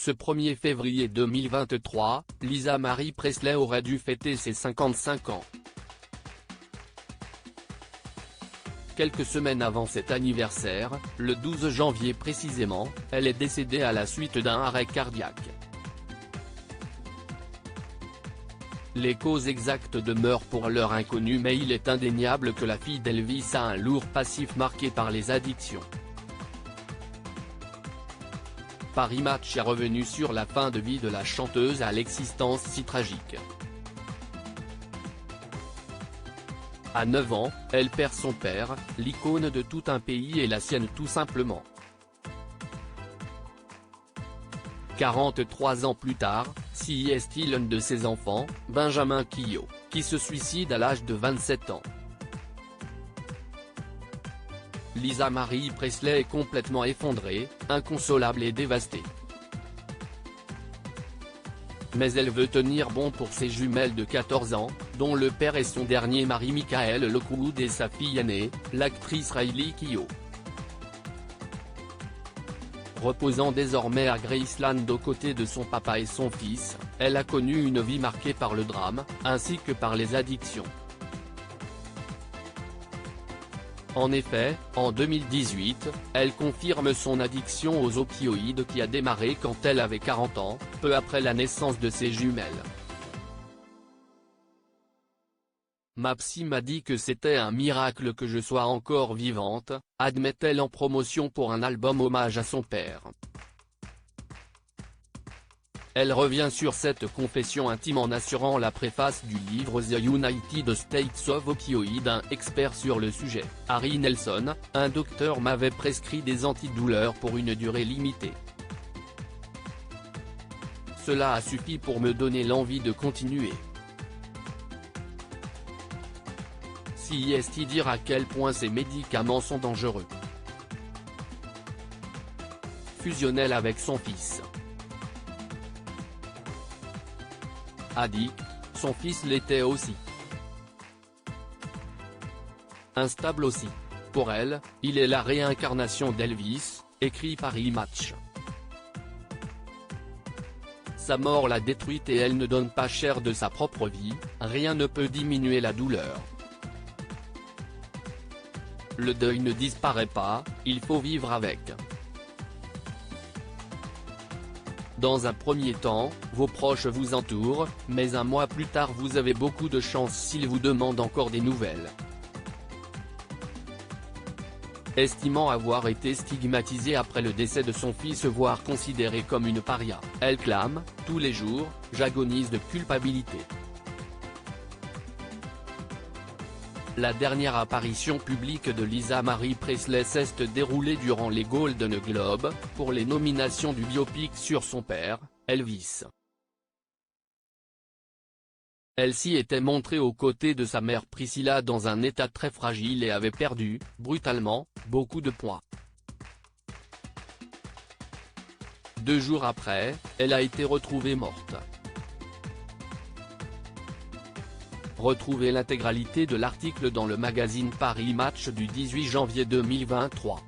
Ce 1er février 2023, Lisa Marie Presley aurait dû fêter ses 55 ans. Quelques semaines avant cet anniversaire, le 12 janvier précisément, elle est décédée à la suite d'un arrêt cardiaque. Les causes exactes demeurent pour l'heure inconnues, mais il est indéniable que la fille d'Elvis a un lourd passif marqué par les addictions. Paris Match est revenu sur la fin de vie de la chanteuse à l'existence si tragique. À 9 ans, elle perd son père, l'icône de tout un pays et la sienne tout simplement. 43 ans plus tard, c'est l'un de ses enfants, Benjamin Quillot, qui se suicide à l'âge de 27 ans. Lisa Marie Presley est complètement effondrée, inconsolable et dévastée. Mais elle veut tenir bon pour ses jumelles de 14 ans, dont le père est son dernier mari Michael Lockwood et sa fille aînée, l'actrice Riley Keough. Reposant désormais à Graceland aux côtés de son papa et son fils, elle a connu une vie marquée par le drame, ainsi que par les addictions. En effet, en 2018, elle confirme son addiction aux opioïdes qui a démarré quand elle avait 40 ans, peu après la naissance de ses jumelles. Ma psy m'a dit que c'était un miracle que je sois encore vivante, admet-elle en promotion pour un album hommage à son père. Elle revient sur cette confession intime en assurant la préface du livre The United States of Opioid. Un expert sur le sujet, Harry Nelson, un docteur m'avait prescrit des antidouleurs pour une durée limitée. Cela a suffi pour me donner l'envie de continuer. C'est dire à quel point ces médicaments sont dangereux. Fusionnel avec son fils. Addict, son fils l'était aussi. Instable aussi. Pour elle, il est la réincarnation d'Elvis, écrit Paris Match. Sa mort l'a détruite et elle ne donne pas cher de sa propre vie, rien ne peut diminuer la douleur. Le deuil ne disparaît pas, il faut vivre avec. Dans un premier temps, vos proches vous entourent, mais un mois plus tard vous avez beaucoup de chance s'ils vous demandent encore des nouvelles. Estimant avoir été stigmatisée après le décès de son fils, voire considérée comme une paria, elle clame, tous les jours, j'agonise de culpabilité. La dernière apparition publique de Lisa Marie Presley s'est déroulée durant les Golden Globes, pour les nominations du biopic sur son père, Elvis. Elle s'y était montrée aux côtés de sa mère Priscilla dans un état très fragile et avait perdu, brutalement, beaucoup de poids. 2 jours après, elle a été retrouvée morte. Retrouvez l'intégralité de l'article dans le magazine Paris Match du 18 janvier 2023.